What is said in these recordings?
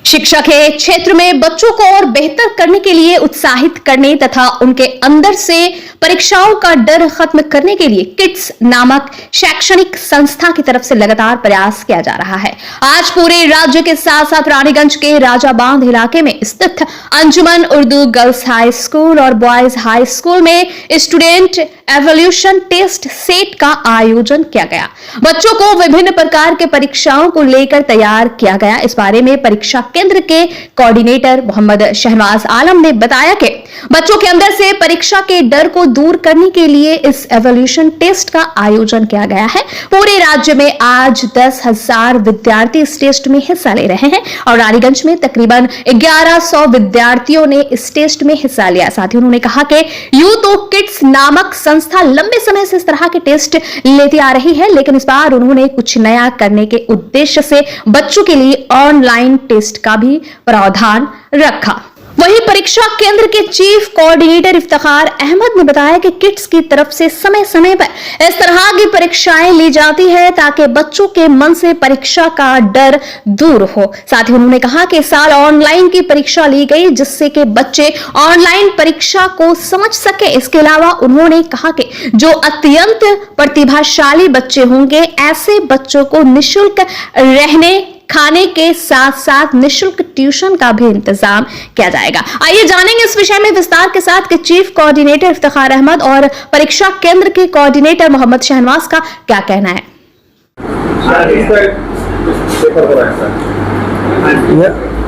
शिक्षा के क्षेत्र में बच्चों को और बेहतर करने के लिए उत्साहित करने तथा उनके अंदर से परीक्षाओं का डर खत्म करने के लिए किड्स नामक शैक्षणिक संस्था की तरफ से लगातार प्रयास किया जा रहा है। आज पूरे राज्य के साथ साथ रानीगंज के राजा बांध इलाके में स्थित अंजुमन उर्दू गर्ल्स हाई स्कूल और बॉयज हाई स्कूल में स्टूडेंट एवोल्यूशन टेस्ट सेट का आयोजन किया गया। बच्चों को विभिन्न प्रकार के परीक्षाओं को लेकर तैयार किया गया। इस बारे में परीक्षा केंद्र के कोऑर्डिनेटर मोहम्मद शहनवाज आलम ने बताया कि बच्चों के अंदर से परीक्षा के डर को दूर करने के लिए इस एवोल्यूशन टेस्ट का आयोजन किया गया है। पूरे राज्य में आज 10,000 विद्यार्थी इस टेस्ट में हिस्सा ले रहे हैं और रानीगंज में तकरीबन 1100 विद्यार्थियों ने इस टेस्ट में हिस्सा लिया। साथ ही उन्होंने कहा कि यूथ ऑफ किड्स नामक संस्था लंबे समय से इस तरह के टेस्ट लेती आ रही है, लेकिन इस बार उन्होंने कुछ नया करने के उद्देश्य से बच्चों के लिए ऑनलाइन टेस्ट का भी प्रावधान रखा। वहीं परीक्षा केंद्र के चीफ कोऑर्डिनेटर इफ्तिखार अहमद ने बताया कि किड्स की तरफ से समय समय पर इस तरह की परीक्षाएं ली जाती है ताकि बच्चों के मन से परीक्षा का डर दूर हो। साथ ही उन्होंने कहा कि इस साल ऑनलाइन की परीक्षा ली गई जिससे कि बच्चे ऑनलाइन परीक्षा को समझ सके। इसके अलावा उन्होंने कहा कि जो अत्यंत प्रतिभाशाली बच्चे होंगे ऐसे बच्चों को निःशुल्क रहने खाने के साथ साथ निःशुल्क ट्यूशन का भी इंतजाम किया जाएगा। आइए जानेंगे इस विषय में विस्तार के साथ कि चीफ कोऑर्डिनेटर इफ्तिखार अहमद और परीक्षा केंद्र के कोऑर्डिनेटर मोहम्मद शहनवाज का क्या कहना है।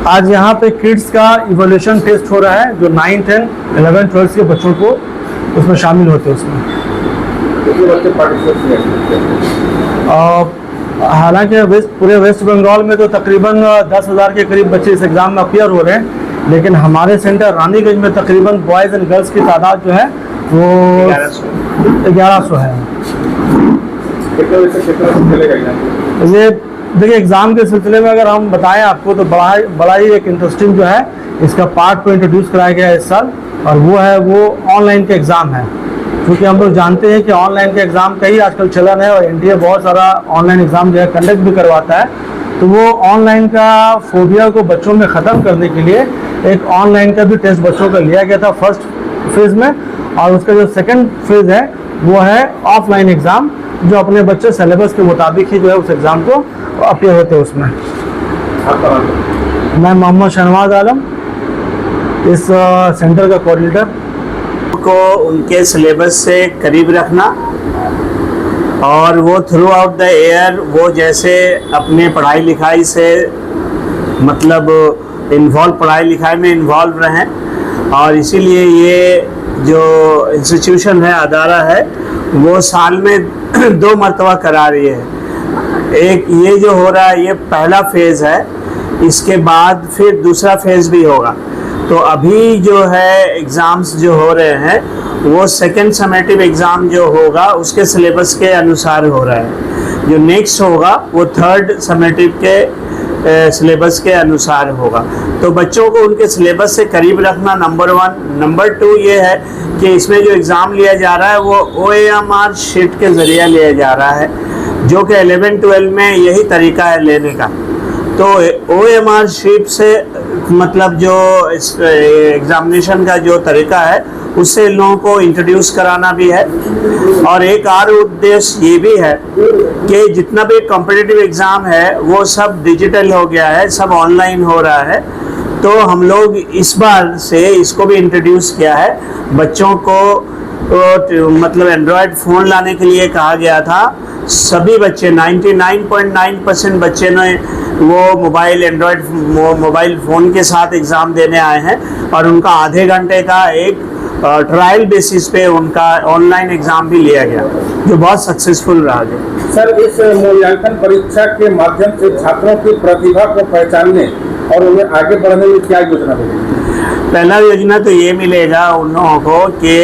आज यहाँ पे किड्स का इवोल्यूशन टेस्ट हो रहा है जो 9, 10, 11, 12 के बच्चों को उसमें शामिल होते हैं। उसमें हालांकि पूरे वेस्ट बंगाल में तो तकरीबन 10,000 के करीब बच्चे इस एग्ज़ाम में अपियर हो रहे हैं, लेकिन हमारे सेंटर रानीगंज में तकरीबन बॉयज़ एंड गर्ल्स की तादाद जो है वो 1100 है। ये देखिए एग्ज़ाम के सिलसिले में अगर हम बताएं आपको तो बड़ा ही एक इंटरेस्टिंग जो है इसका पार्ट को इंट्रोड्यूस कराया गया है इस साल, और वो ऑनलाइन के एग्ज़ाम है। क्योंकि हम लोग जानते हैं कि ऑनलाइन के एग्ज़ाम का ही आजकल चलन है और एनटीए बहुत सारा ऑनलाइन एग्ज़ाम जो है कंडक्ट भी करवाता है, तो वो ऑनलाइन का फोबिया को बच्चों में ख़त्म करने के लिए एक ऑनलाइन का भी टेस्ट बच्चों का लिया गया था फर्स्ट फेज़ में, और उसका जो सेकंड फेज़ है वो है ऑफलाइन एग्ज़ाम जो अपने बच्चे सिलेबस के मुताबिक ही जो है उस एग्ज़ाम को अपियर होते हैं उसमें। मैं मोहम्मद शहनवाज आलम इस सेंटर का कोऑर्डिनेटर। को उनके सिलेबस से करीब रखना और वो थ्रू आउट द ईयर वो जैसे अपने पढ़ाई लिखाई से मतलब पढ़ाई लिखाई में इन्वॉल्व रहें, और इसीलिए ये जो इंस्टीट्यूशन है अदारा है वो साल में 2 मरतबा करा रही है। एक ये जो हो रहा है ये पहला फेज़ है, इसके बाद फिर दूसरा फेज़ भी होगा। तो अभी जो है एग्ज़ाम्स जो हो रहे हैं वो सेकेंड समेटिव एग्ज़ाम जो होगा उसके सिलेबस के अनुसार हो रहा है, जो नेक्स्ट होगा वो थर्ड समेटिव के सिलेबस के अनुसार होगा। तो बच्चों को उनके सिलेबस से करीब रखना नंबर 1। नंबर 2 ये है कि इसमें जो एग्ज़ाम लिया जा रहा है वो OMR शीट के ज़रिए लिया जा रहा है, जो कि 11-12 में यही तरीका है लेने का। तो OMR शीट से मतलब जो एग्जामिनेशन का जो तरीका है उससे लोगों को इंट्रोड्यूस कराना भी है, और एक और उद्देश्य ये भी है कि जितना भी कॉम्पिटिटिव एग्ज़ाम है वो सब डिजिटल हो गया है, सब ऑनलाइन हो रहा है। तो हम लोग इस बार से इसको भी इंट्रोड्यूस किया है। बच्चों को मतलब एंड्रॉयड फ़ोन लाने के लिए कहा गया था। सभी बच्चे 99.9% बच्चे ने वो एंड्रॉयड मोबाइल फ़ोन के साथ एग्ज़ाम देने आए हैं, और उनका आधे घंटे का एक ट्रायल बेसिस पे उनका ऑनलाइन एग्ज़ाम भी लिया गया जो बहुत सक्सेसफुल रहा गया। सर, इस मूल्यांकन परीक्षा के माध्यम से छात्रों की प्रतिभा को पहचानने और उन्हें आगे बढ़ने में क्या योजना होगी? पहला योजना तो ये मिलेगा उन लोगों को कि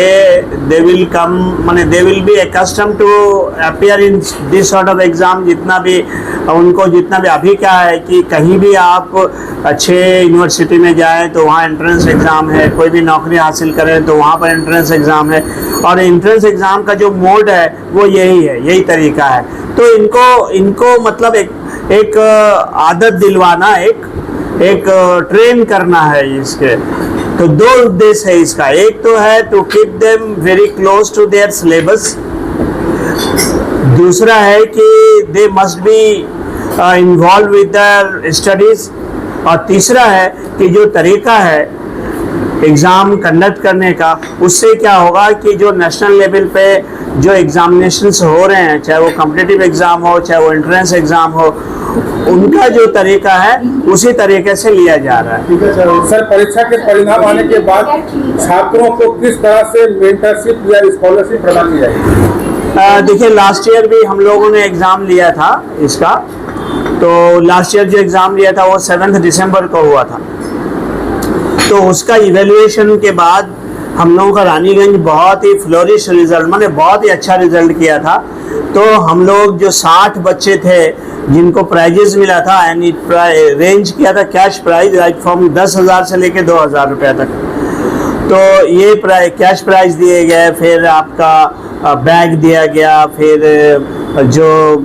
they will be accustom to appear in this sort of exam. जितना भी अभी क्या है कि कहीं भी आप अच्छे यूनिवर्सिटी में जाएं तो वहाँ एंट्रेंस एग्ज़ाम है, कोई भी नौकरी हासिल करें तो वहाँ पर एंट्रेंस एग्ज़ाम है, और एंट्रेंस एग्ज़ाम का जो मोड है वो यही तरीका है। तो इनको मतलब एक आदत दिलवाना, एक एक ट्रेन करना है इसके। तो दो उद्देश्य है इसका, एक तो है to keep them very close to their syllabus, दूसरा है कि they must be involve with their studies, और तीसरा है कि जो तरीका है एग्ज़ाम कंडक्ट करने का, उससे क्या होगा कि जो नेशनल लेवल पे जो एग्जामिनेशंस हो रहे हैं, चाहे वो कॉम्पिटिटिव एग्ज़ाम हो चाहे वो एंट्रेंस एग्ज़ाम हो, उनका जो तरीका है उसी तरीके से लिया जा रहा है। ठीक है सर, परीक्षा के परिणाम आने के बाद छात्रों को किस तरह से मेंटरशिप या स्कॉलरशिप प्रदान की जाएगी? देखिए, लास्ट ईयर भी हम लोगों ने एग्ज़ाम लिया था इसका, तो लास्ट ईयर जो एग्ज़ाम लिया था वो 7 दिसंबर को हुआ था। तो उसका इवेल्युएशन के बाद हम लोगों का रानीगंज बहुत ही फ्लोरिश रिजल्ट, माने बहुत ही अच्छा रिजल्ट किया था। तो हम लोग जो 60 बच्चे थे जिनको प्राइजेस मिला था, यानी रेंज किया था कैश प्राइज राइट फ्रॉम 10,000 से लेके 2,000 रुपये तक, तो ये कैश प्राइज दिए गए, फिर आपका बैग दिया गया, फिर जो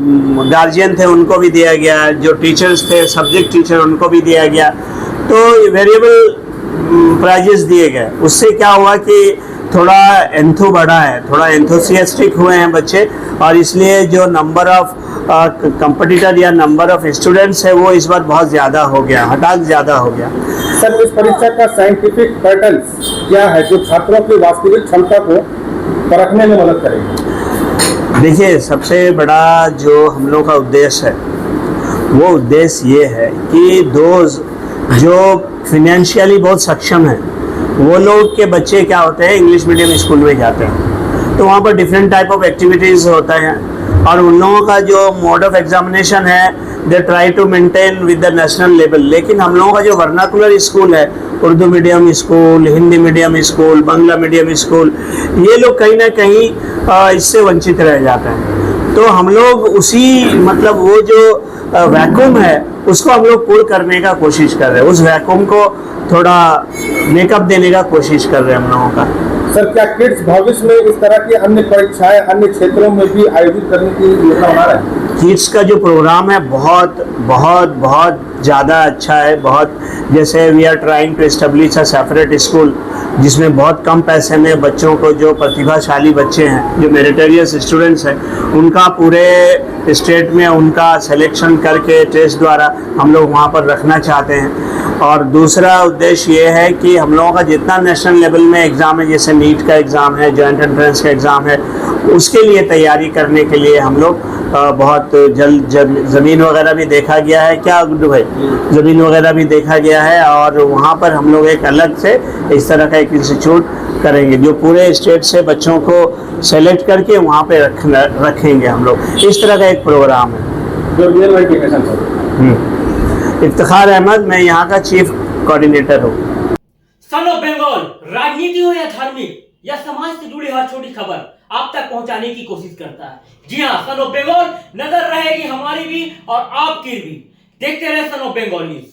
गार्जियन थे उनको भी दिया गया, जो टीचर्स थे सब्जेक्ट टीचर उनको भी दिया गया, तो वेरिएबल प्राइजेस दिए गए। उससे क्या हुआ कि थोड़ा एंथो बढ़ा है, थोड़ा एंथोसियास्टिक हुए हैं बच्चे, और इसलिए जो नंबर ऑफ कंपटीटर या नंबर ऑफ स्टूडेंट्स है वो इस बार बहुत ज़्यादा हो गया, हठात ज़्यादा हो गया। सर, इस परीक्षा का साइंटिफिक पैटर्न क्या है जो छात्रों की वास्तविक क्षमता को परखने में मदद करेगी? देखिए, सबसे बड़ा जो हम लोग का उद्देश्य है वो उद्देश्य ये है कि जो फिनेंशियली बहुत सक्षम है वो लोग के बच्चे क्या होते हैं, इंग्लिश मीडियम स्कूल में जाते हैं, तो वहाँ पर डिफरेंट टाइप ऑफ एक्टिविटीज़ होता है, और उन लोगों का जो मोड ऑफ एग्जामिनेशन है they try to maintain with the national level. लेकिन हम लोगों का जो वर्नाकुलर स्कूल है, Urdu medium school, Hindi medium school, Bangla medium school, ये लोग कहीं ना कहीं इससे वंचित रह जाते हैं। तो हम लोग उसी मतलब वो जो वैक्यूम है उसको हम लोग पूर्ण करने का कोशिश कर रहे हैं, उस वैक्यूम को थोड़ा मेकअप देने का कोशिश कर रहे हैं हम लोगों का। सर, क्या किड्स भविष्य में इस तरह की अन्य परीक्षाएं अन्य क्षेत्रों में भी आयोजित करने की योजना बना रहे हैं? किड्स का जो प्रोग्राम है बहुत बहुत बहुत ज़्यादा अच्छा है। बहुत जैसे we are trying to establish a separate school जिसमें बहुत कम पैसे में बच्चों को, जो प्रतिभाशाली बच्चे हैं, जो मेरिटोरियस स्टूडेंट्स हैं, उनका पूरे स्टेट में उनका सिलेक्शन करके टेस्ट द्वारा हम लोग वहाँ पर रखना चाहते हैं। और दूसरा उद्देश्य ये है कि हम लोगों का जितना नेशनल लेवल में एग्ज़ाम है, जैसे नीट का एग्ज़ाम है, जॉइंट एंट्रेंस का एग्ज़ाम है, उसके लिए तैयारी करने के लिए हम लोग बहुत जल्द ज़मीन वगैरह भी देखा गया है, क्या गुड्डू भाई, ज़मीन वगैरह भी देखा गया है, और वहाँ पर हम लोग एक अलग से इस तरह का एक इंस्टीट्यूट करेंगे जो पूरे स्टेट से बच्चों को सेलेक्ट करके वहाँ पे रखेंगे हम लोग। इस तरह का एक प्रोग्राम है। इफ्तिखार अहमद, मैं यहाँ का चीफ कोऑर्डिनेटर हूँ। सन ऑफ बंगाल राजनीति हो या धार्मिक या समाज से जुड़ी हर छोटी खबर आप तक पहुंचाने की कोशिश करता है। जी हाँ, सन ऑफ बंगाल नजर रहेगी हमारी भी और आपकी भी। देखते रहे सन ऑफ बंगाल न्यूज।